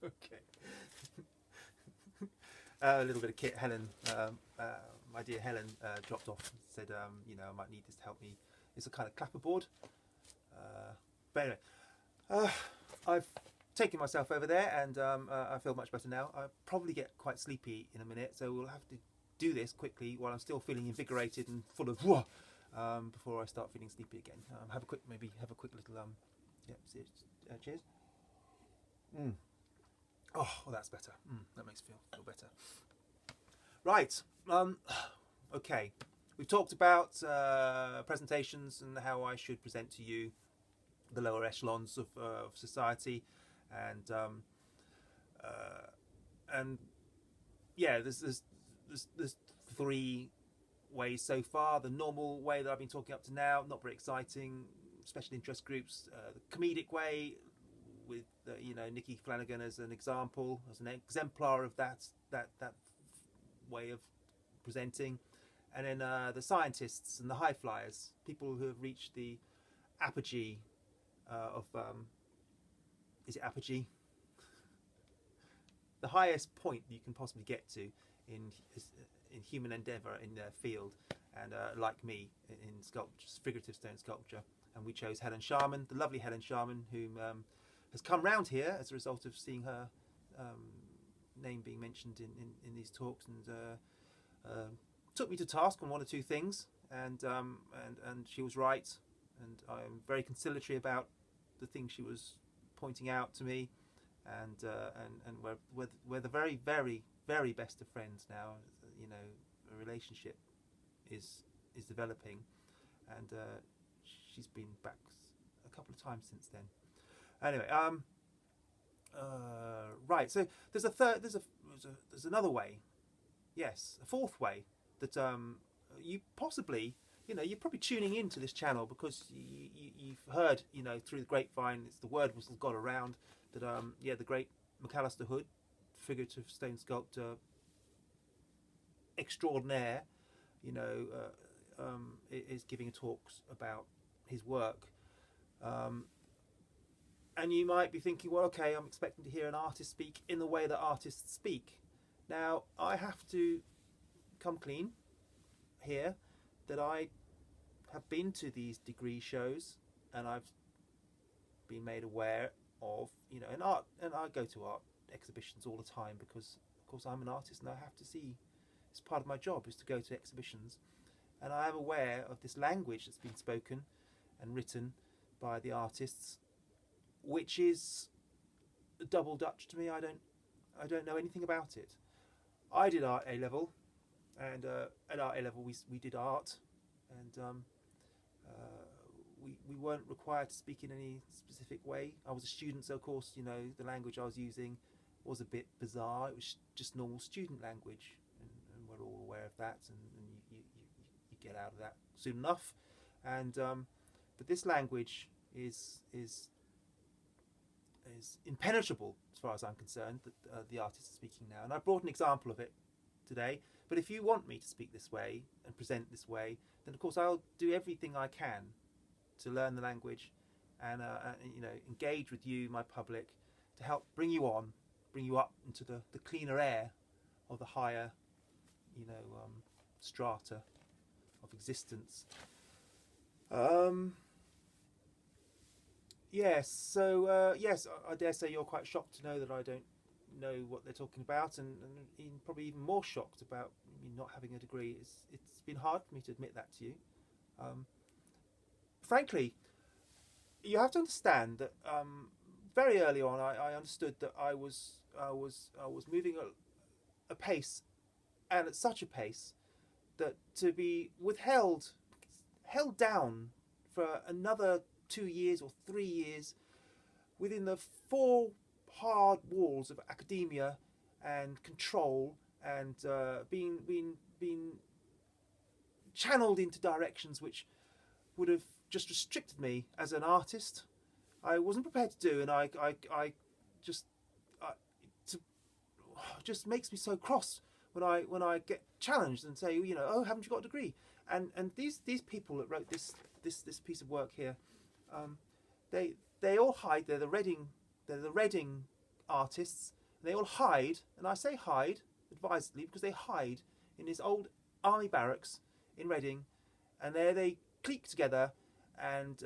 Okay. A little bit of kit. Helen, my dear Helen, dropped off and said, you know, I might need this to help me. It's a kind of clapperboard. But anyway, I've taken myself over there, and I feel much better now. I'll probably get quite sleepy in a minute, so we'll have to do this quickly while I'm still feeling invigorated and full of whoa, before I start feeling sleepy again. Have a quick little yeah, cheers. Oh, well, that's better. That makes me feel better. Right. Okay. We've talked about presentations and how I should present to you the lower echelons of society, and yeah, there's three ways so far. The normal way that I've been talking up to now, not very exciting. Special interest groups. The comedic way, with you know, Micky Flanagan as an example, as an exemplar of that way of presenting, and then the scientists and the high flyers, people who have reached the apogee of is it apogee? The highest point you can possibly get to in human endeavour in their field, and like me in sculpture, figurative stone sculpture. And we chose Helen Sharman, the lovely Helen Sharman, whom has come round here as a result of seeing her name being mentioned in these talks, and took me to task on one or two things, and she was right, and I'm very conciliatory about the things she was pointing out to me, and we're the very, very, very best of friends now. You know, a relationship is developing, and she's been back a couple of times since then. Anyway, right. So there's a third. There's another way. Yes, a fourth way that you possibly, you know, you're probably tuning into this channel because you've heard, you know, through the grapevine. It's the word has got around that yeah, the great McAlistair Hood, figurative stone sculptor extraordinaire, you know, is giving talks about his work. And you might be thinking, well, okay, I'm expecting to hear an artist speak in the way that artists speak. Now, I have to come clean here that I have been to these degree shows, and I've been made aware of, you know, and I go to art exhibitions all the time because, of course, I'm an artist and I have to see. It's part of my job is to go to exhibitions, and I am aware of this language that's been spoken and written by the artists, which is double Dutch to me. I don't know anything about it. I did art A level, and at art A level we did art, and we weren't required to speak in any specific way. I was a student, so of course, you know, the language I was using was a bit bizarre. It was just normal student language, and we're all aware of that, and you get out of that soon enough. And but this language is impenetrable as far as I'm concerned, that the artist is speaking now. And I brought an example of it today. But if you want me to speak this way and present this way, then of course I'll do everything I can to learn the language and you know, engage with you, my public, to help bring you up into the cleaner air of the higher, you know, strata of existence. Yes, so yes, I dare say you're quite shocked to know that I don't know what they're talking about, and probably even more shocked about me not having a degree. It's been hard for me to admit that to you. Frankly, you have to understand that very early on, I understood that I was moving at a pace, and at such a pace that to be held down for another 2 years or 3 years within the four hard walls of academia and control, and being channeled into directions which would have just restricted me as an artist, I wasn't prepared to do, and I just makes me so cross when I get challenged and say, you know, oh, haven't you got a degree? And these people that wrote this piece of work here, they all hide. They're the Reading artists. And they all hide, and I say hide advisedly because they hide in this old army barracks in Reading, and there they clique together and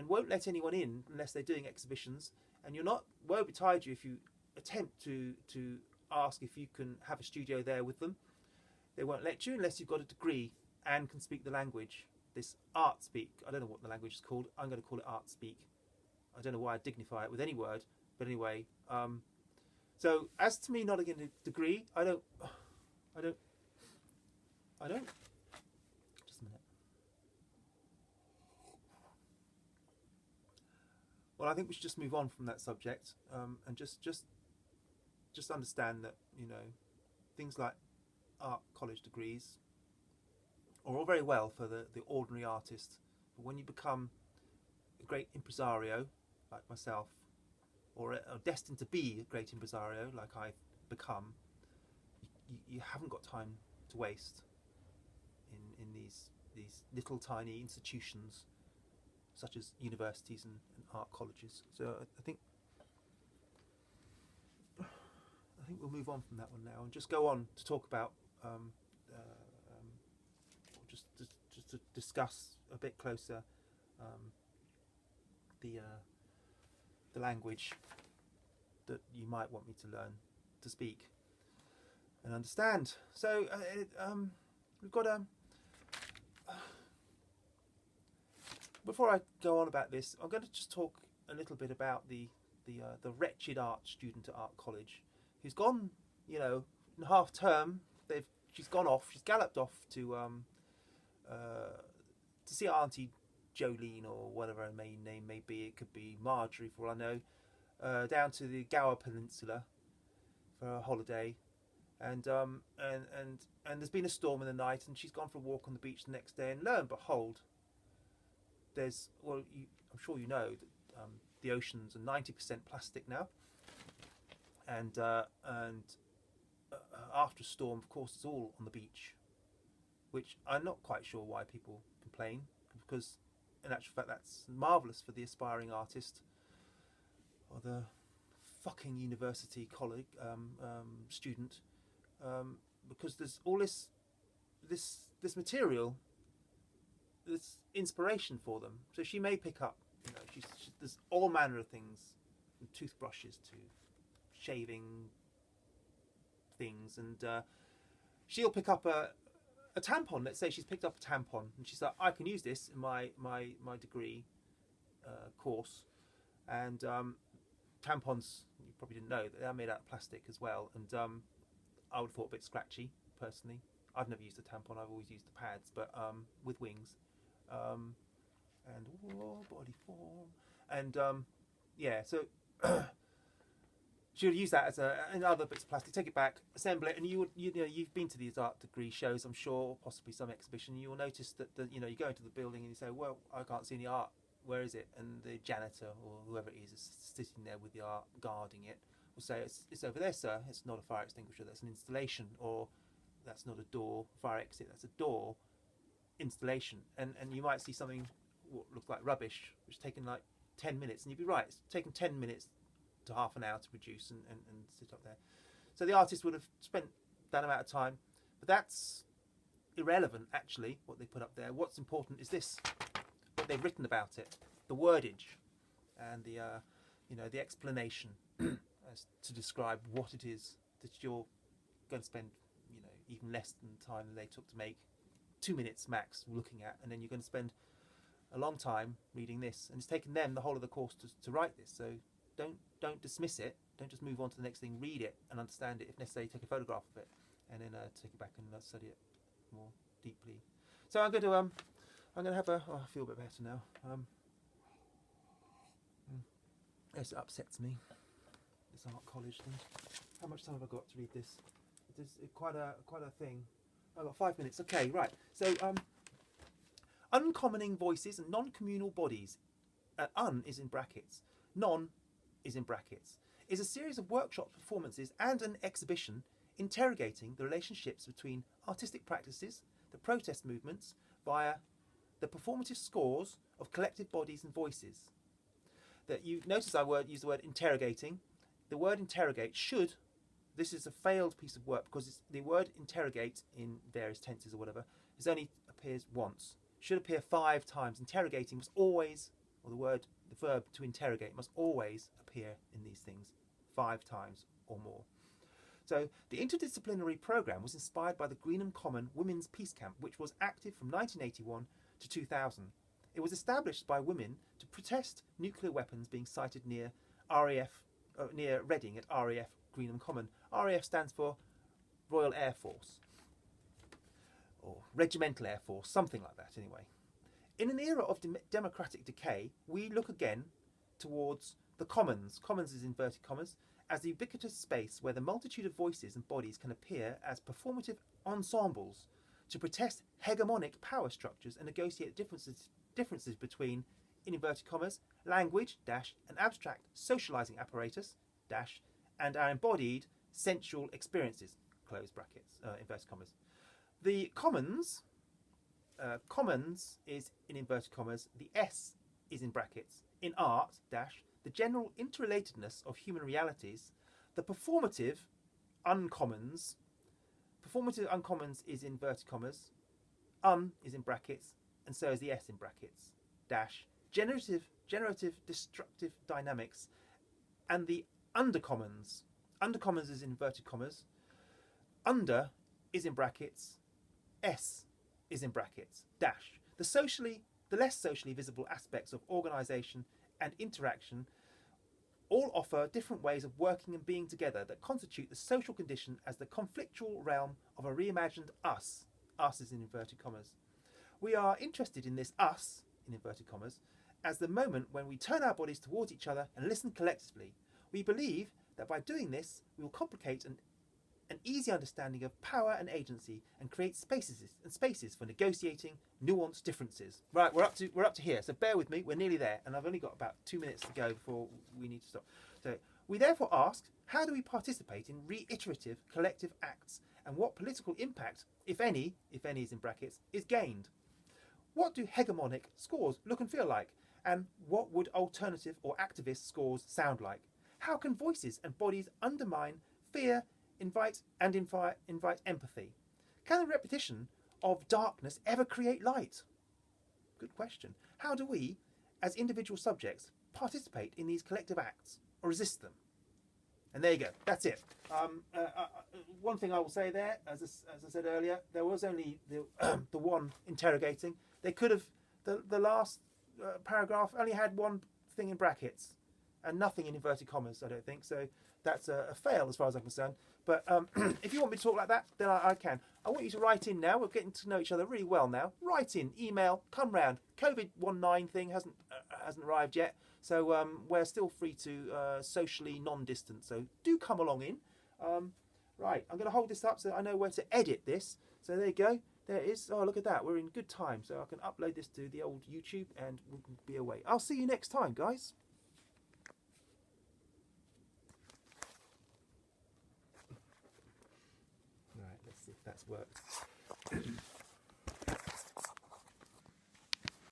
won't let anyone in unless they're doing exhibitions. And you're not woe betide you if you attempt to ask if you can have a studio there with them. They won't let you unless you've got a degree and can speak the language. This artspeak, I don't know what the language is called. I'm going to call it artspeak. I don't know why I dignify it with any word, but anyway. So as to me not getting a degree, I don't. Just a minute. Well, I think we should just move on from that subject and just understand that, you know, things like art college degrees are all very well for the ordinary artist, but when you become a great impresario like myself, or destined to be a great impresario like I've become, you haven't got time to waste in these little tiny institutions such as universities and art colleges. So I think we'll move on from that one now and just go on to talk about just to discuss a bit closer the language that you might want me to learn to speak and understand. So we've got before I go on about this, I'm going to just talk a little bit about the wretched art student at art college who's gone, you know, in half term. She's gone off. She's galloped off to see Auntie Jolene, or whatever her main name may be. It could be Marjorie for all I know, down to the Gower Peninsula for a holiday, and there's been a storm in the night, and she's gone for a walk on the beach the next day, and lo and behold, I'm sure you know that the oceans are 90% plastic now, and after a storm, of course, it's all on the beach, which I'm not quite sure why people complain, because in actual fact that's marvellous for the aspiring artist or the fucking university colleague student, because there's all this material, this inspiration for them. So she may pick up, you know, there's all manner of things, from toothbrushes to shaving things, and she'll pick up a tampon. Let's say she's picked up a tampon and she's like, I can use this in my degree course, and tampons, you probably didn't know that they're made out of plastic as well, and I would have thought a bit scratchy personally. I've never used a tampon, I've always used the pads, but with wings, and body form, and yeah, so she would use that as another bits of plastic, take it back, assemble it, and you've been to these art degree shows, I'm sure, possibly some exhibition. You will notice that you go into the building and you say, well, I can't see any art. Where is it? And the janitor or whoever it is sitting there with the art guarding it will say, it's over there, sir. It's not a fire extinguisher. That's an installation, or that's not a door, fire exit. That's a door installation. And you might see something what looks like rubbish, which has taken like 10 minutes, and you'd be right. It's taken 10 minutes to half an hour to produce and sit up there. So the artist would have spent that amount of time, but that's irrelevant actually, what they put up there. What's important is this, what they've written about it, the wordage, and the explanation as to describe what it is that you're going to spend, even less than the time that they took to make, 2 minutes max looking at, and then you're going to spend a long time reading this, and it's taken them the whole of the course to write this. So don't dismiss it. Don't just move on to the next thing. Read it and understand it. If necessary, take a photograph of it, and then take it back and study it more deeply. So I'm going to have a. Oh, I feel a bit better now. Yes, it upsets me. This art college thing. How much time have I got to read this? It's quite a thing. I've got 5 minutes. Okay, right. So uncommoning voices and non-communal bodies. Un is in brackets. Non is in brackets, is a series of workshop performances and an exhibition interrogating the relationships between artistic practices, the protest movements, via the performative scores of collective bodies and voices. That you notice I use the word interrogating. the word interrogate should, this is a failed piece of work because the word interrogate in various tenses or whatever is only appears once. Should appear 5 times. Interrogating must always, or the verb to interrogate must always appear in these things 5 times or more. So the interdisciplinary programme was inspired by the Greenham Common Women's Peace Camp, which was active from 1981 to 2000. It was established by women to protest nuclear weapons being sited near near Reading at RAF Greenham Common. RAF stands for Royal Air Force, or Regimental Air Force, something like that anyway. In an era of democratic decay, we look again towards the commons, commons is inverted commas, as the ubiquitous space where the multitude of voices and bodies can appear as performative ensembles to protest hegemonic power structures and negotiate differences between, in inverted commas, language, dash, an abstract socialising apparatus, dash, and our embodied sensual experiences, close brackets, inverted commas. The commons, commons is in inverted commas, the S is in brackets, in art, dash, the general interrelatedness of human realities, the performative uncommons is in inverted commas, is in brackets, and so is the S in brackets, dash, generative destructive dynamics, and the undercommons is in inverted commas, under is in brackets, S is in brackets, dash, the less socially visible aspects of organisation and interaction all offer different ways of working and being together that constitute the social condition as the conflictual realm of a reimagined us. Us is in inverted commas. We are interested in this us, in inverted commas, as the moment when we turn our bodies towards each other and listen collectively. We believe that by doing this, we will complicate an easy understanding of power and agency and create spaces for negotiating nuanced differences. Right, we're up to here, so bear with me, we're nearly there, and I've only got about 2 minutes to go before we need to stop. So we therefore asked, how do we participate in reiterative collective acts, and what political impact, if any is in brackets, is gained? What do hegemonic scores look and feel like, and what would alternative or activist scores sound like? How can voices and bodies undermine fear, invite empathy? Can the repetition of darkness ever create light? Good question. How do we, as individual subjects, participate in these collective acts or resist them? And there you go. That's it. One thing I will say there, as I said earlier, there was only the one interrogating. They could have the last paragraph only had one thing in brackets and nothing in inverted commas. I don't think so. That's a fail as far as I'm concerned. But if you want me to talk like that, then I can. I want you to write in now. We're getting to know each other really well now. Write in, email, come round. COVID-19 thing hasn't arrived yet, so we're still free to socially non-distant. So do come along in. Right, I'm going to hold this up so I know where to edit this. So there you go. There it is. Oh, look at that. We're in good time. So I can upload this to the old YouTube and we'll be away. I'll see you next time, guys. Right, let's see if that's worked.